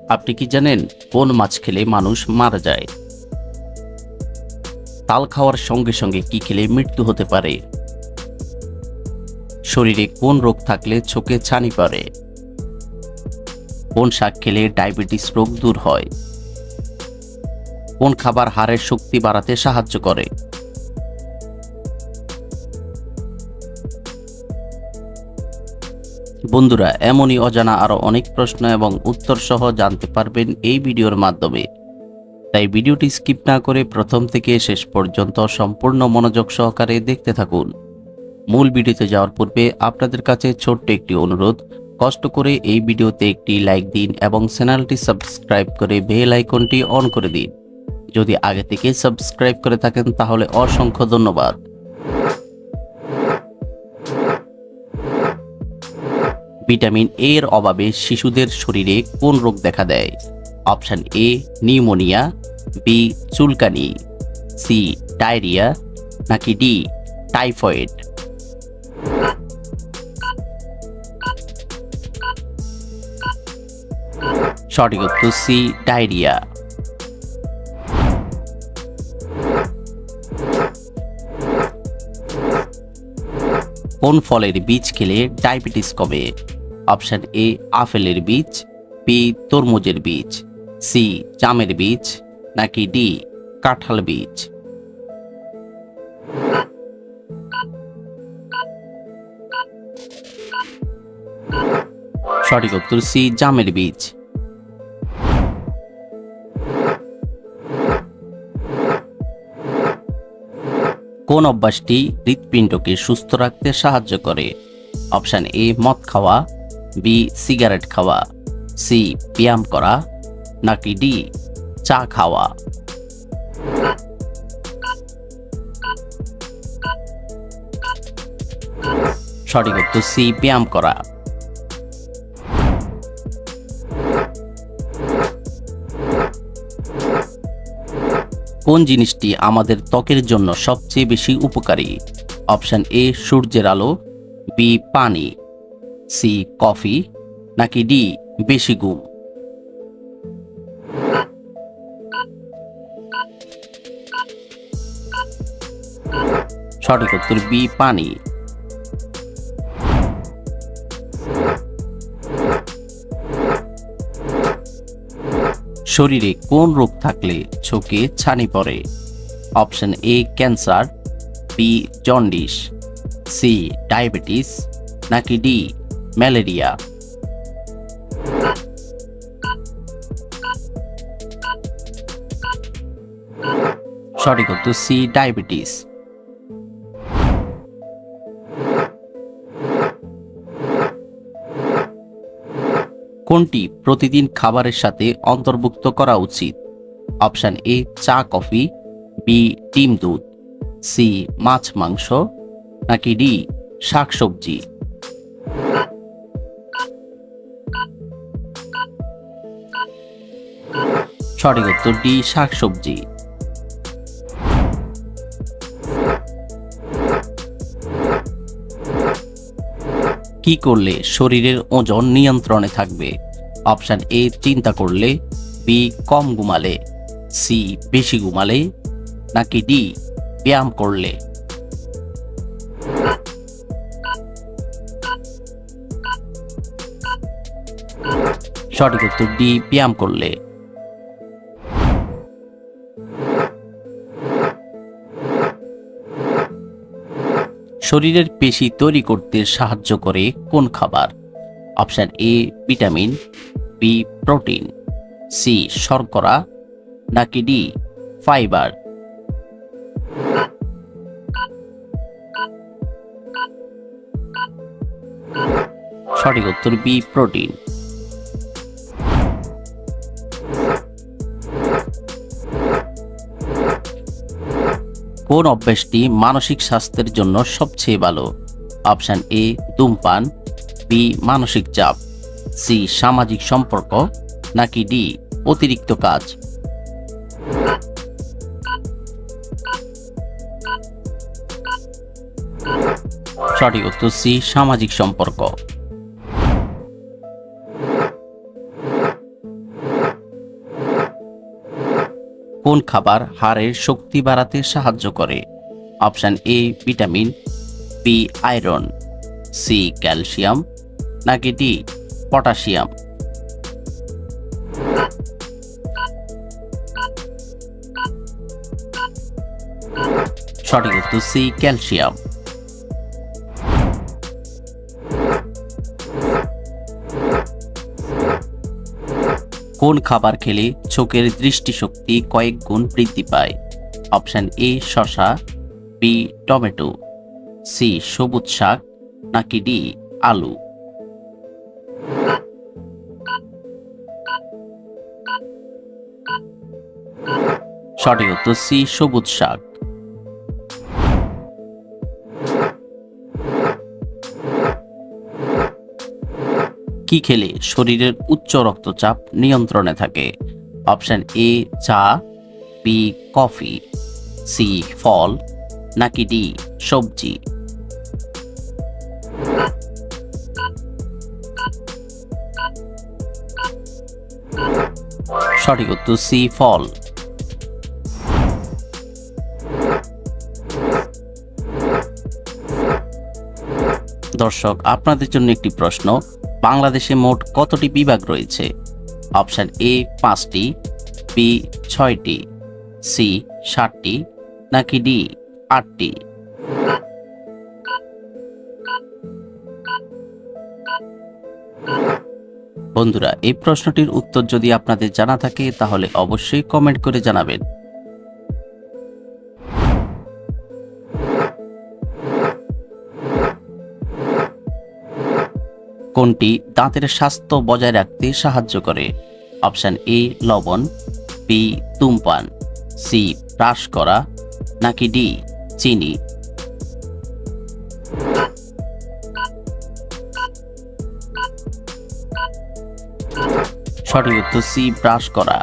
আপনি কি জানেন কোন মাছ খেলে মানুষ মারা যায়? তাল খাওয়ার সঙ্গে সঙ্গে কি খেলে মৃত্যু হতে পারে? শরীরে কোন রোগ থাকলে চোখে ছানি পড়ে? কোন শাক খেলে ডায়াবেটিস রোগ দূর হয়? কোন খাবার হাড়ের শক্তি বাড়াতে সাহায্য করে? বন্ধুরা, এমনই অজানা আরো অনেক প্রশ্ন এবং উত্তর সহ জানতে পারবেন এই ভিডিওর মাধ্যমে। তাই ভিডিওটি স্কিপ না করে প্রথম থেকে শেষ পর্যন্ত সম্পূর্ণ মনোযোগ সহকারে দেখতে থাকুন। মূল ভিডিওতে যাওয়ার পূর্বে আপনাদের কাছে ছোট্ট একটি অনুরোধ, কষ্ট করে এই ভিডিওতে একটি লাইক দিন এবং চ্যানেলটি সাবস্ক্রাইব করে বেল আইকনটি অন করে দিন। যদি আগে থেকে সাবস্ক্রাইব করে থাকেন তাহলে অসংখ্য ধন্যবাদ। ভিটামিন এ এর অভাবে শিশুদের শরীরে কোন রোগ দেখা দেয়? অপশন এ নিউমোনিয়া, বি চুলকানি, সি ডায়রিয়া, নাকি ডি টাইফয়েড? সঠিক উত্তর সি ডায়রিয়া। কোন ফলের বীজ খেলে ডায়াবেটিস কমে? অপশন এ আপেলের বীজ, বি তরমুজের বীজ, সি জামের বীজ, নাকি ডি কাঁঠাল বীজ? সঠিক উত্তর সি জামের বীজ। কোন অভ্যাসটি হৃৎপিণ্ডকে সুস্থ রাখতে সাহায্য করে? অপশন এ মদ খাওয়া, বি সিগারেট খাওয়া, সি ব্যায়াম করা, নাকি ডি চা খাওয়া? সঠিক উত্তর সি ব্যায়াম করা। কোন জিনিসটি আমাদের ত্বকের জন্য সবচেয়ে বেশি উপকারী? অপশন এ সূর্যের আলো, বি পানি, সি কফি, নাকি ডি বেশি ঘুম? সঠিক উত্তর বি পানি। শরীরে কোন রোগ থাকলে চোখে ছানি পড়ে? Option A cancer, B jaundice, C diabetes, নাকি ডি ম্যালেরিয়া? সঠিক উত্তর সি ডায়াবেটিস। কোনটি প্রতিদিন খাবারের সাথে অন্তর্ভুক্ত করা উচিত? অপশন এ চা কফি, বি ডিম দুধ, সি মাছ মাংস, নাকি ডি শাকসবজি? সঠিক উত্তর ডি শাকসবজি। কি করলে শরীরের ওজন নিয়ন্ত্রণে থাকবে? অপশন এ চিন্তা করলে, বি কম ঘুমালে, সি বেশি ঘুমালে, নাকি ডি ব্যায়াম করলে? সঠিক উত্তর ডি ব্যায়াম করলে। শরীরের পেশি তৈরি করতে সাহায্য করে কোন খাবার? Option A vitamin, B protein, C শর্করা, নাকি ডি ফাইবার? সঠিক উত্তর বি প্রোটিন। কোন অভ্যাসটি মানসিক স্বাস্থ্যের জন্য সবচেয়ে ভালো? অপশন এ ধূমপান, বি মানসিক চাপ, সি সামাজিক সম্পর্ক, নাকি ডি অতিরিক্ত কাজ? সঠিক উত্তর সি সামাজিক সম্পর্ক। কোন খাবার হাড়ের শক্তি বাড়াতে সাহায্য করে? Option A vitamin, B iron, C calcium, নাকি ডি পটাশিয়াম? সঠিক উত্তর সি ক্যালসিয়াম। কোন খাবার খেলে চোখের দৃষ্টিশক্তি কয়েক গুণ বৃদ্ধি পায়? অপশন এ শসা, বি টমেটো, সি সবুজ শাক, নাকি ডি আলু? সঠিক উত্তর সি সবুজ শাক। কি খেলে শরীরের উচ্চ রক্তচাপ নিয়ন্ত্রণে থাকে? অপশন এ চা, বি কফি, সি ফল, নাকি ডি সবজি? সঠিক উত্তর সি ফল। দর্শক, আপনাদের জন্য একটি প্রশ্ন। বাংলাদেশে মোট কতটি বিভাগ রয়েছে? অপশন এ 5টি, বি 6টি, সি 7টি, নাকি ডি 8টি? বন্ধুরা, এই প্রশ্নটির উত্তর যদি আপনাদের জানা থাকে তাহলে অবশ্যই কমেন্ট করে জানাবেন। কোনটি দাঁতের স্বাস্থ্য বজায় রাখতে সাহায্য করে? অপশন এ লবণ, বি ধূমপান, সি ব্রাশ করা, নাকি ডি চিনি? সঠিক উত্তর সি ব্রাশ করা।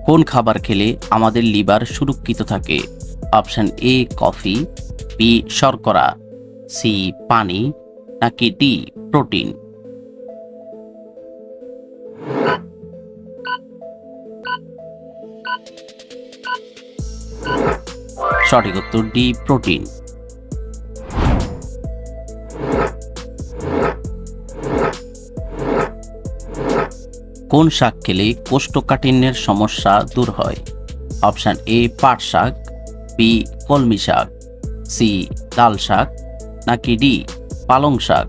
কোন খাবার খেলে আমাদের লিভার সুরক্ষিত থাকে? অপশন এ কফি, বি শর্করা, সি পানি, নাকি ডি প্রোটিন? সঠিক উত্তর ডি প্রোটিন। কোন শাক খেলে কোষ্ঠকাঠিন্যের সমস্যা দূর হয়? অপশন এ পাট শাক, বি কলমি শাক, সি লাল শাক, নাকি ডি পালং শাক?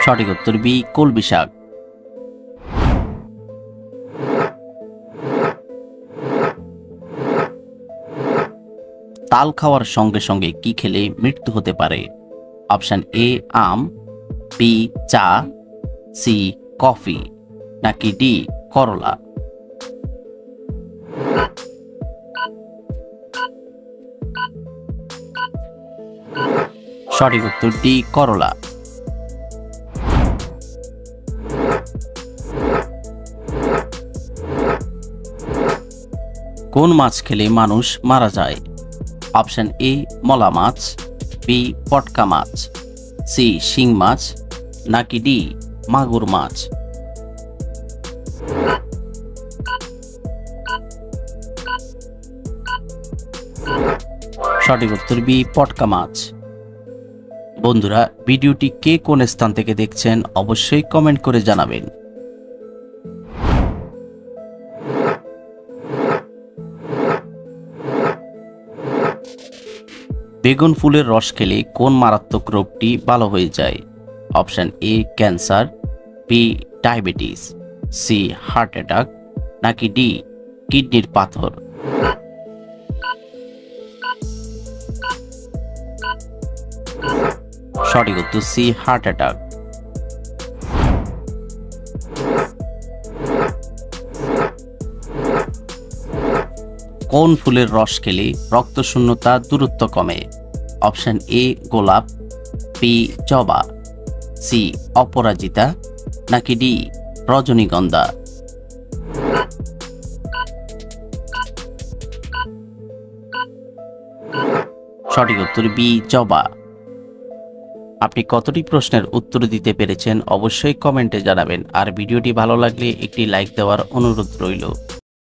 সঠিক উত্তর বি কলমি শাক। তাল খাওয়ার সঙ্গে সঙ্গে কি খেলে মৃত্যু হতে পারে? অপশন এ আম, বি চা, সি কফি, নাকি ডি করলা? সঠিক উত্তর ডি করলা। কোন মাছ খেলে মানুষ মারা যায়? অপশন এ মলা মাছ, বি পটকা মাছ, সি শিং মাছ, নাকি ডি মাগুর মাছ? সঠিক উত্তর বি পটকা মাছ। বন্ধুরা, ভিডিওটি কে কোন স্থান থেকে দেখছেন অবশ্যই কমেন্ট করে জানাবেন। বেগুন ফুলের রস খেলে কোন মারাত্মক রোগটি ভালো হয়ে যায়? Option A cancer, B diabetes, C heart attack, নাকি ডি কিডনির পাথর? সঠিক উত্তর সি হার্ট অ্যাটাক। কোন ফুলের রস খেলে রক্তশূন্যতা দূরত্ব কমে? অপশন এ গোলাপ, বি জবা, সি অপরাজিতা, নাকি ডি রজনীগন্ধা? সঠিক উত্তর বি জবা। আপনি কতটি প্রশ্নের উত্তর দিতে পেরেছেন অবশ্যই কমেন্টে জানাবেন, আর ভিডিওটি ভালো লাগলে একটি লাইক দেওয়ার অনুরোধ রইল।